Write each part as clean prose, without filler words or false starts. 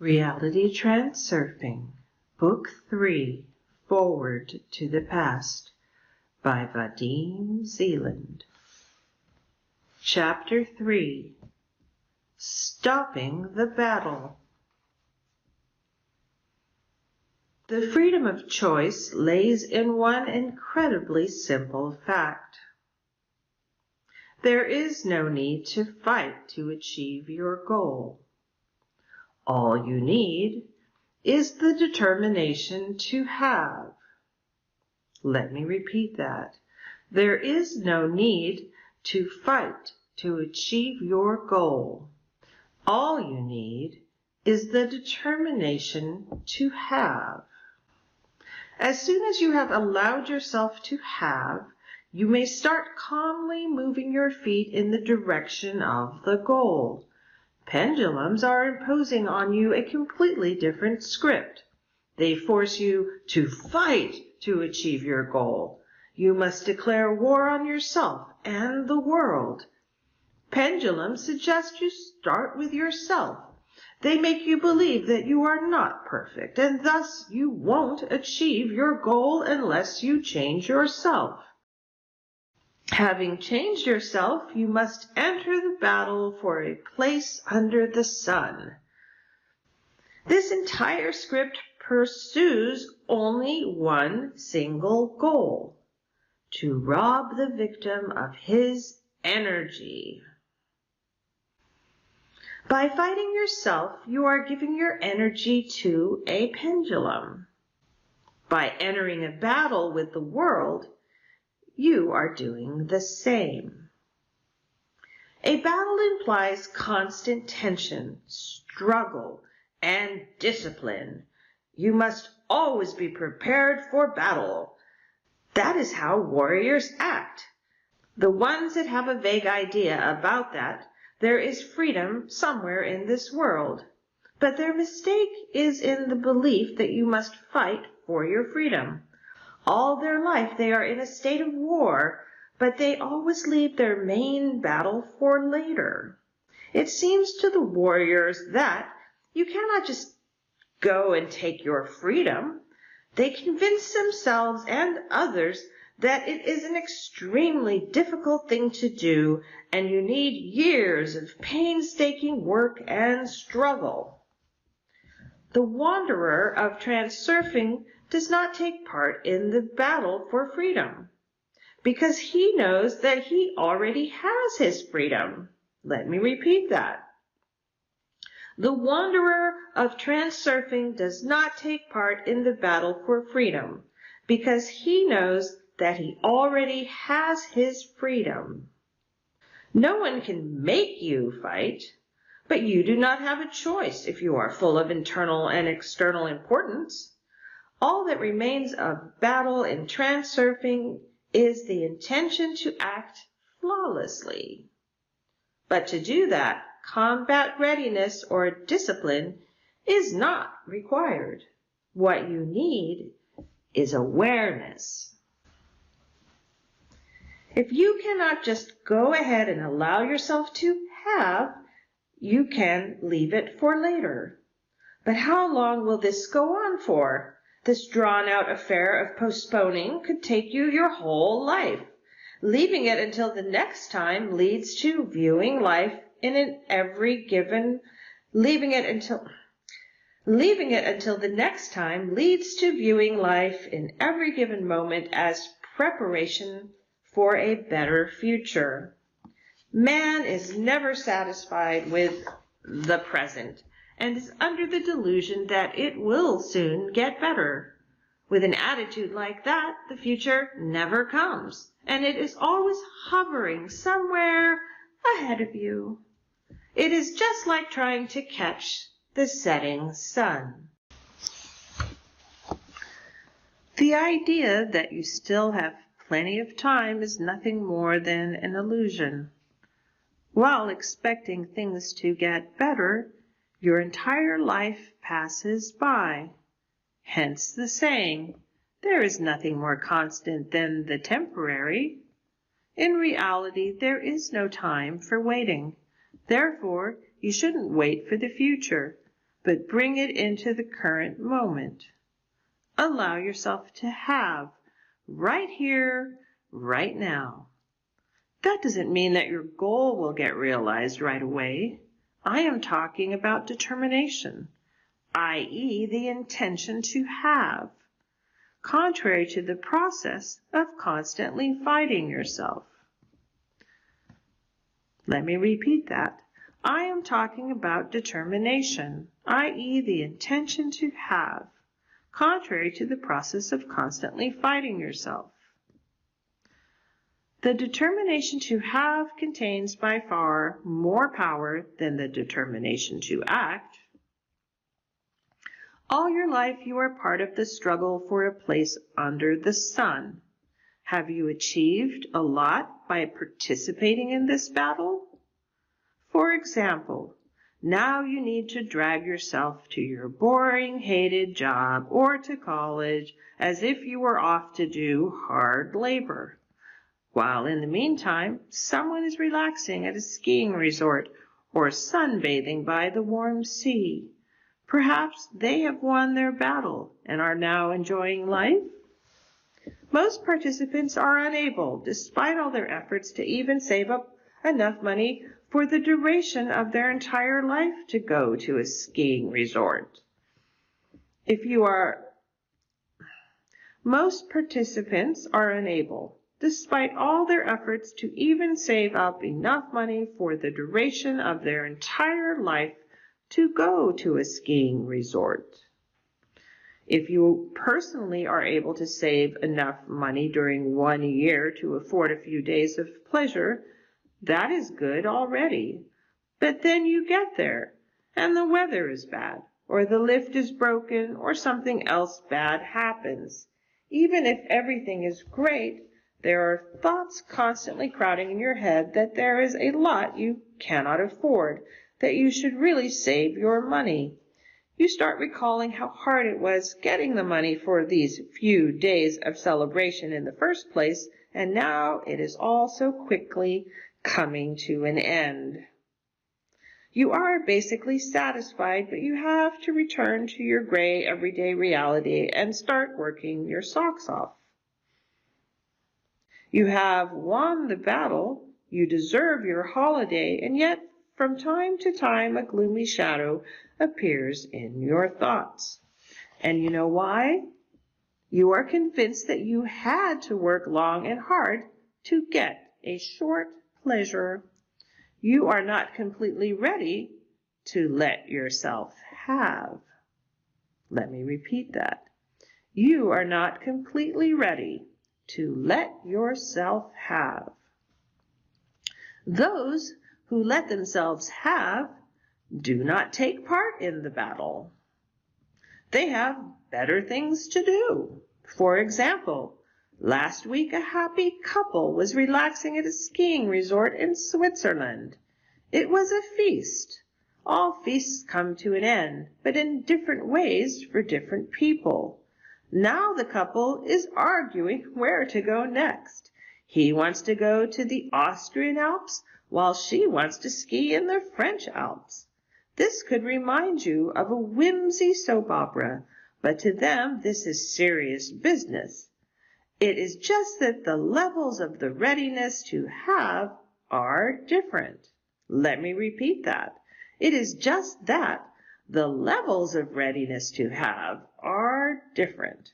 Reality Transurfing, Book 3, Forward to the Past, by Vadim Zeland. Chapter 3, Stopping the Battle. The freedom of choice lays in one incredibly simple fact. There is no need to fight to achieve your goal. All you need is the determination to have. Let me repeat that. There is no need to fight to achieve your goal. All you need is the determination to have. As soon as you have allowed yourself to have, you may start calmly moving your feet in the direction of the goal. Pendulums are imposing on you a completely different script. They force you to fight to achieve your goal. You must declare war on yourself and the world. Pendulums suggest you start with yourself. They make you believe that you are not perfect, and thus you won't achieve your goal unless you change yourself. Having changed yourself, you must enter the battle for a place under the sun. This entire script pursues only one single goal: to rob the victim of his energy. By fighting yourself, you are giving your energy to a pendulum. By entering a battle with the world, you are doing the same. A battle implies constant tension, struggle, and discipline. You must always be prepared for battle. That is how warriors act. The ones that have a vague idea about that, there is freedom somewhere in this world. But their mistake is in the belief that you must fight for your freedom. All their life they are in a state of war, but they always leave their main battle for later. It seems to the warriors that you cannot just go and take your freedom. They convince themselves and others that it is an extremely difficult thing to do, and you need years of painstaking work and struggle. The wanderer of Transurfing does not take part in the battle for freedom, because he knows that he already has his freedom. Let me repeat that. The wanderer of Transurfing does not take part in the battle for freedom, because he knows that he already has his freedom. No one can make you fight, but you do not have a choice if you are full of internal and external importance. All that remains of battle in Transurfing is the intention to act flawlessly. But to do that, combat readiness or discipline is not required. What you need is awareness. If you cannot just go ahead and allow yourself to have, you can leave it for later. But how long will this go on for? This drawn-out affair of postponing could take you your whole life. Leaving it until the next time leads to viewing life in Leaving it until the next time leads to viewing life in every given moment as preparation for a better future. Man is never satisfied with the present and is under the delusion that it will soon get better. With an attitude like that, the future never comes, and it is always hovering somewhere ahead of you. It is just like trying to catch the setting sun. The idea that you still have plenty of time is nothing more than an illusion. While expecting things to get better, your entire life passes by. Hence the saying, there is nothing more constant than the temporary. In reality, there is no time for waiting. Therefore, you shouldn't wait for the future. but bring it into the current moment. Allow yourself to have right here, right now. That doesn't mean that your goal will get realized right away. I am talking about determination, i.e., the intention to have, contrary to the process of constantly fighting yourself. Let me repeat that. I am talking about determination, i.e., the intention to have, contrary to the process of constantly fighting yourself. The determination to have contains by far more power than the determination to act. All your life you are part of the struggle for a place under the sun. Have you achieved a lot by participating in this battle? For example, now you need to drag yourself to your boring, hated job or to college as if you were off to do hard labor. While in the meantime, someone is relaxing at a skiing resort or sunbathing by the warm sea. Perhaps they have won their battle and are now enjoying life. Most participants are unable, despite all their efforts, to even save up enough money for the duration of their entire life to go to a skiing resort. Most participants are unable, despite all their efforts, to even save up enough money for the duration of their entire life to go to a skiing resort. If you personally are able to save enough money during 1 year to afford a few days of pleasure, that is good already. But then you get there, and the weather is bad, or the lift is broken, or something else bad happens. Even if everything is great, there are thoughts constantly crowding in your head that there is a lot you cannot afford, that you should really save your money. You start recalling how hard it was getting the money for these few days of celebration in the first place, and now it is all so quickly coming to an end. You are basically satisfied, but you have to return to your gray everyday reality and start working your socks off. You have won the battle, you deserve your holiday, and yet from time to time a gloomy shadow appears in your thoughts. And you know why? You are convinced that you had to work long and hard to get a short pleasure. You are not completely ready to let yourself have. Let me repeat that. You are not completely ready to let yourself have. Those who let themselves have do not take part in the battle. They have better things to do. For example, last week a happy couple was relaxing at a skiing resort in Switzerland. It was a feast. All feasts come to an end, but in different ways for different people. Now the couple is arguing where to go next. He wants to go to the Austrian Alps, while she wants to ski in the French Alps. This could remind you of a whimsy soap opera, but to them this is serious business. It is just that the levels of the readiness to have are different. Let me repeat that. It is just that the levels of readiness to have are different.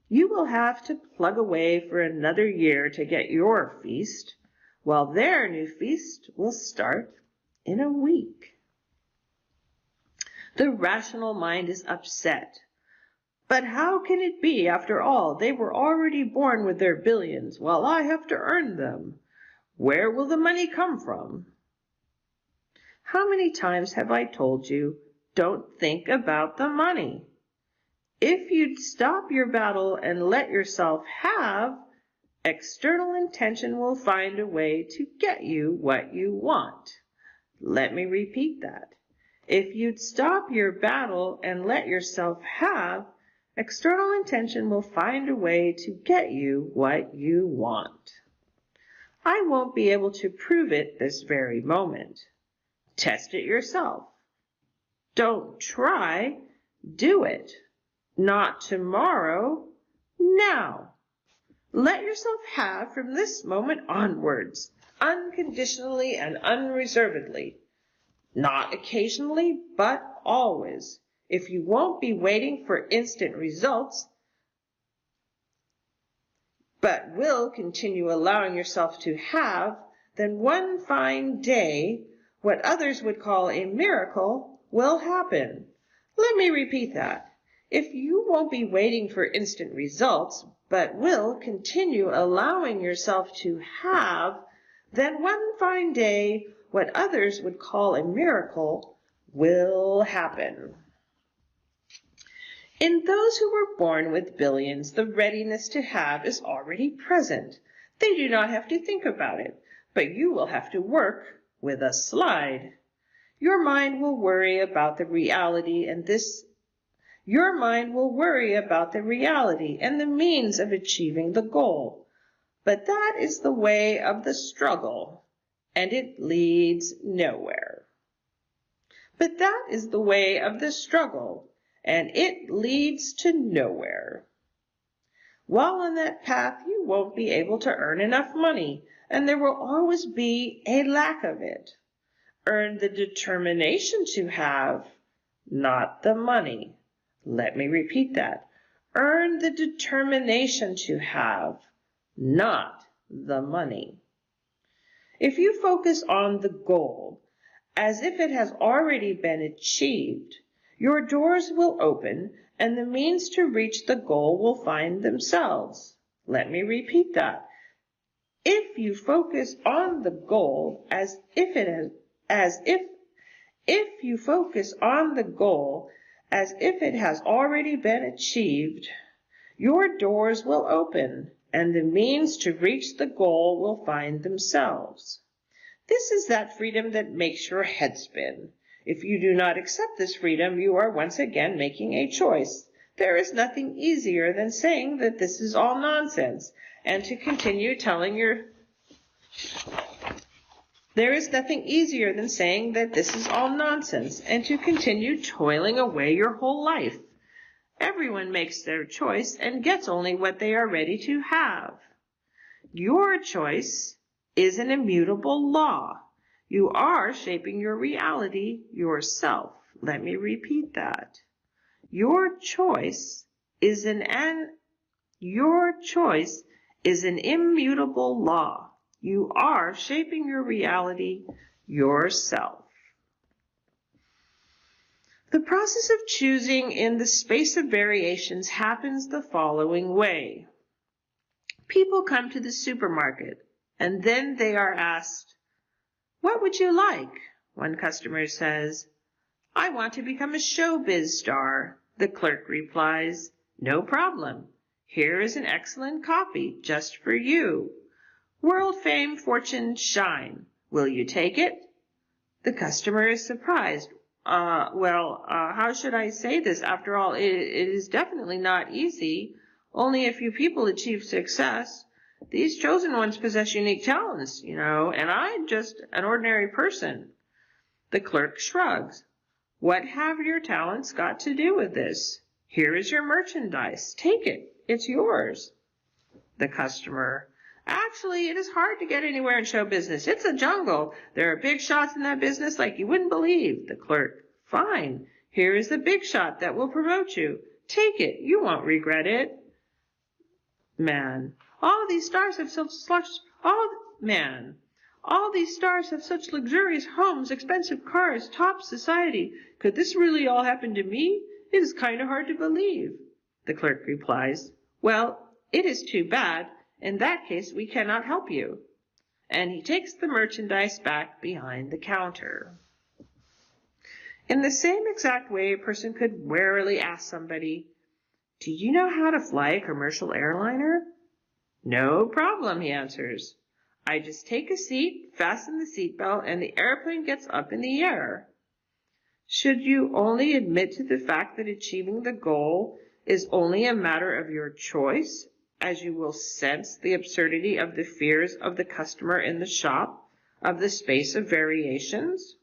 You will have to plug away for another year to get your feast, while their new feast will start in a week. The rational mind is upset. But how can it be, after all? They were already born with their billions, while I have to earn them. Where will the money come from? How many times have I told you, don't think about the money? If you'd stop your battle and let yourself have, external intention will find a way to get you what you want. Let me repeat that. If you'd stop your battle and let yourself have, external intention will find a way to get you what you want. I won't be able to prove it this very moment. Test it yourself. Don't try, do it. Not tomorrow, now. Let yourself have from this moment onwards, unconditionally and unreservedly. Not occasionally, but always. If you won't be waiting for instant results, but will continue allowing yourself to have, then one fine day, what others would call a miracle will happen. Let me repeat that. If you won't be waiting for instant results, but will continue allowing yourself to have, then one fine day, what others would call a miracle will happen. In those who were born with billions, the readiness to have is already present. They do not have to think about it, but you will have to work with a slide. Your mind will worry about the reality and the means of achieving the goal. But that is the way of the struggle, and it leads nowhere. While on that path, you won't be able to earn enough money, and there will always be a lack of it. Earn the determination to have, not the money. Let me repeat that. Earn the determination to have, not the money. If you focus on the goal as if it has already been achieved, your doors will open and the means to reach the goal will find themselves. Let me repeat that. If you focus on the goal as if it has already been achieved, your doors will open and the means to reach the goal will find themselves. This is that freedom that makes your head spin. If you do not accept this freedom, you are once again making a choice. There is nothing easier than saying that this is all nonsense and to continue toiling away your whole life. Everyone makes their choice and gets only what they are ready to have. Your choice is an immutable law. You are shaping your reality yourself. Let me repeat that. Your choice is an immutable law. You are shaping your reality yourself. The process of choosing in the space of variations happens the following way. People come to the supermarket, and then they are asked, "What would you like?" One customer says, "I want to become a showbiz star." The clerk replies, "No problem. Here is an excellent copy just for you. World fame, fortune, shine. Will you take it?" The customer is surprised. How should I say this? After all, it is definitely not easy. Only a few people achieve success. These chosen ones possess unique talents, and I'm just an ordinary person. The clerk shrugs. What have your talents got to do with this? Here is your merchandise. Take it. It's yours. The customer. Actually, it is hard to get anywhere in show business. It's a jungle. There are big shots in that business like you wouldn't believe. The clerk. Fine. Here is the big shot that will promote you. Take it. You won't regret it. Man. All these stars have such luxurious homes, expensive cars, top society. Could this really all happen to me? It is kind of hard to believe. The clerk replies, "Well, it is too bad. In that case, we cannot help you." And he takes the merchandise back behind the counter. In the same exact way, a person could warily ask somebody, "Do you know how to fly a commercial airliner?" "No problem," he answers. "I just take a seat, fasten the seatbelt, and the airplane gets up in the air." Should you only admit to the fact that achieving the goal is only a matter of your choice, as you will sense the absurdity of the fears of the customer in the shop, of the space of variations?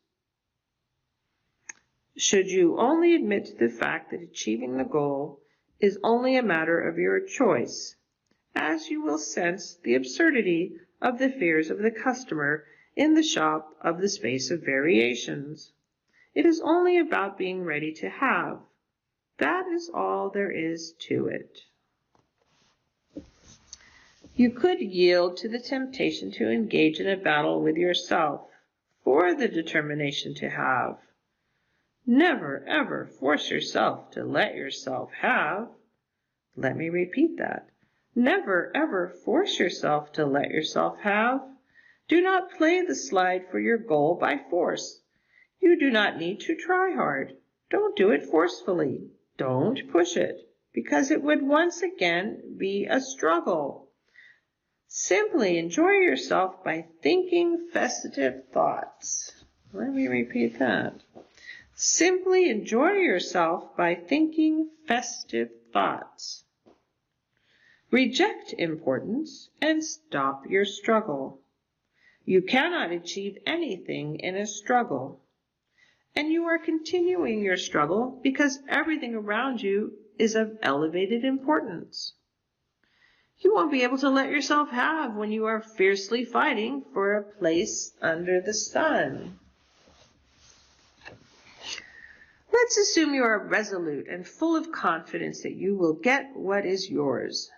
should you only admit to the fact that achieving the goal is only a matter of your choice, as you will sense the absurdity of the fears of the customer in the shop of the space of variations. It is only about being ready to have. That is all there is to it. You could yield to the temptation to engage in a battle with yourself for the determination to have. Never, ever force yourself to let yourself have. Let me repeat that. Never, ever force yourself to let yourself have. Do not play the slide for your goal by force. You do not need to try hard. Don't do it forcefully. Don't push it, because it would once again be a struggle. Simply enjoy yourself by thinking festive thoughts. Let me repeat that. Simply enjoy yourself by thinking festive thoughts. Reject importance and stop your struggle. You cannot achieve anything in a struggle, and you are continuing your struggle because everything around you is of elevated importance. You won't be able to let yourself have when you are fiercely fighting for a place under the sun. Let's assume you are resolute and full of confidence that you will get what is yours.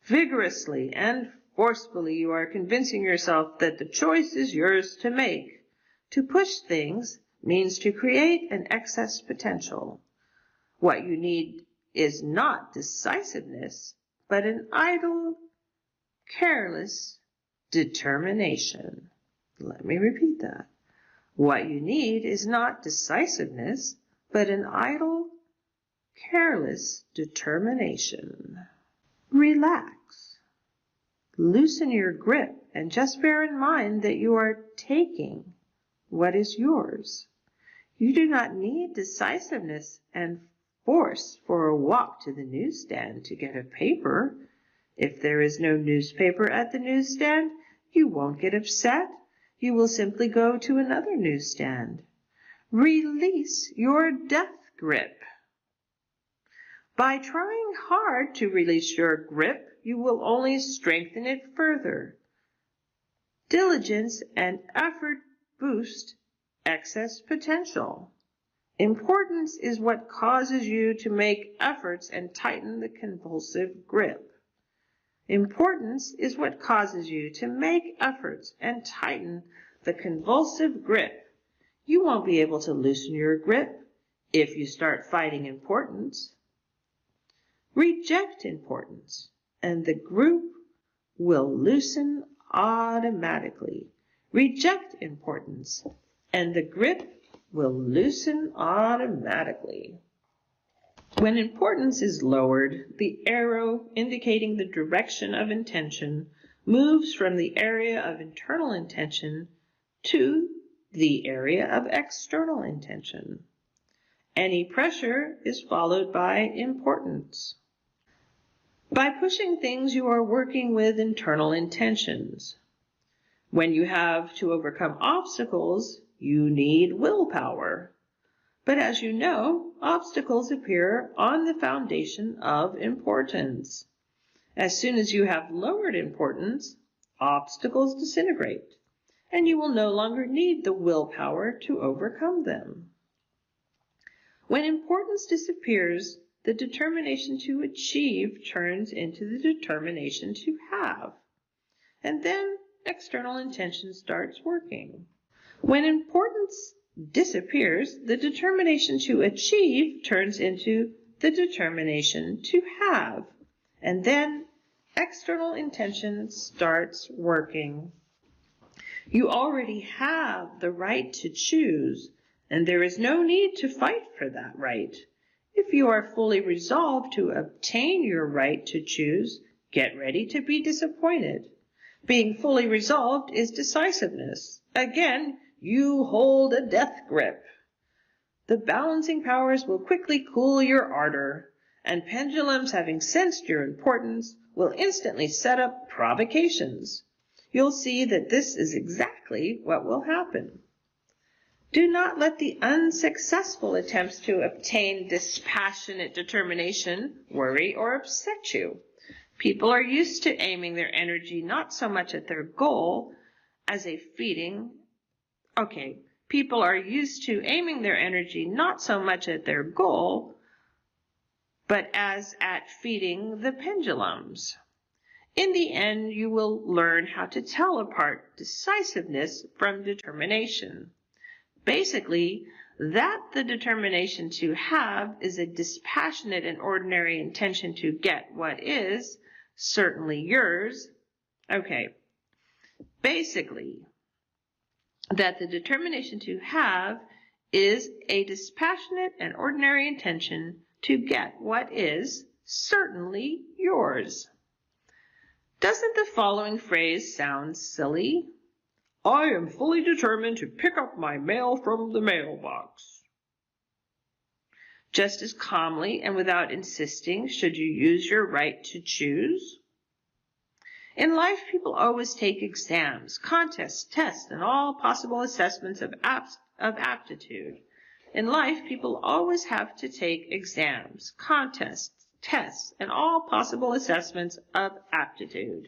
Vigorously and forcefully you are convincing yourself that the choice is yours to make. To push things means to create an excess potential. What you need is not decisiveness, but an idle, careless determination. Let me repeat that. What you need is not decisiveness, but an idle, careless determination. Relax. Loosen your grip and just bear in mind that you are taking what is yours. You do not need decisiveness and force for a walk to the newsstand to get a paper. If there is no newspaper at the newsstand, you won't get upset. You will simply go to another newsstand. Release your death grip. By trying hard to release your grip, you will only strengthen it further. Diligence and effort boost excess potential. Importance is what causes you to make efforts and tighten the convulsive grip. Importance is what causes you to make efforts and tighten the convulsive grip. You won't be able to loosen your grip if you start fighting importance. Reject importance, and the group will loosen automatically. Reject importance, and the grip will loosen automatically. When importance is lowered, the arrow indicating the direction of intention moves from the area of internal intention to the area of external intention. Any pressure is followed by importance. By pushing things, you are working with internal intentions. When you have to overcome obstacles, you need willpower. But as you know, obstacles appear on the foundation of importance. As soon as you have lowered importance, obstacles disintegrate, and you will no longer need the willpower to overcome them. When importance disappears, the determination to achieve turns into the determination to have, and then external intention starts working. When importance disappears, the determination to achieve turns into the determination to have, and then external intention starts working. You already have the right to choose, and there is no need to fight for that right. If you are fully resolved to obtain your right to choose, get ready to be disappointed. Being fully resolved is decisiveness. Again, you hold a death grip. The balancing powers will quickly cool your ardor, and pendulums, having sensed your importance, will instantly set up provocations. You'll see that this is exactly what will happen. Do not let the unsuccessful attempts to obtain dispassionate determination worry or upset you. People are used to aiming their energy not so much at their goal as a feeding. People are used to aiming their energy not so much at their goal, but as at feeding the pendulums. In the end, you will learn how to tell apart decisiveness from determination. Basically, that the determination to have is a dispassionate and ordinary intention to get what is certainly yours. Basically, that the determination to have is a dispassionate and ordinary intention to get what is certainly yours. Doesn't the following phrase sound silly? I am fully determined to pick up my mail from the mailbox. Just as calmly and without insisting should you use your right to choose. In life, people always take exams, contests, tests, and all possible assessments of aptitude. In life, people always have to take exams, contests, tests, and all possible assessments of aptitude.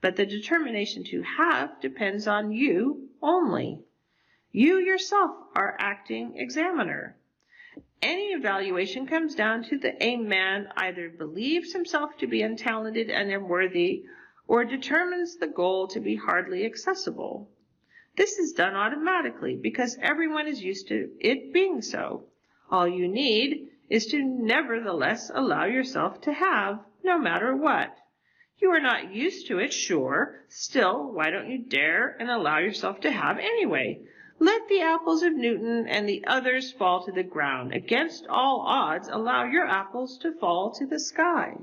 But the determination to have depends on you only. You yourself are acting examiner. Any evaluation comes down to a man either believes himself to be untalented and unworthy, or determines the goal to be hardly accessible. This is done automatically because everyone is used to it being so. All you need is to nevertheless allow yourself to have, no matter what. You are not used to it, sure. Still, why don't you dare and allow yourself to have anyway? Let the apples of Newton and the others fall to the ground. Against all odds, allow your apples to fall to the sky.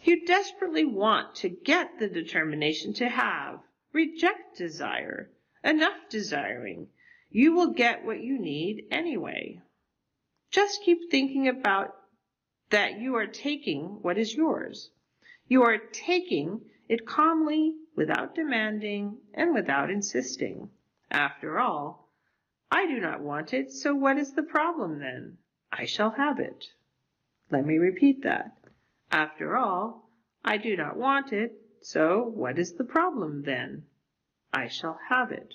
You desperately want to get the determination to have. Reject desire. Enough desiring. You will get what you need anyway. Just keep thinking about that you are taking what is yours. You are taking it calmly, without demanding, and without insisting. After all, I do not want it, so what is the problem then? I shall have it. Let me repeat that. After all, I do not want it, so what is the problem then? I shall have it.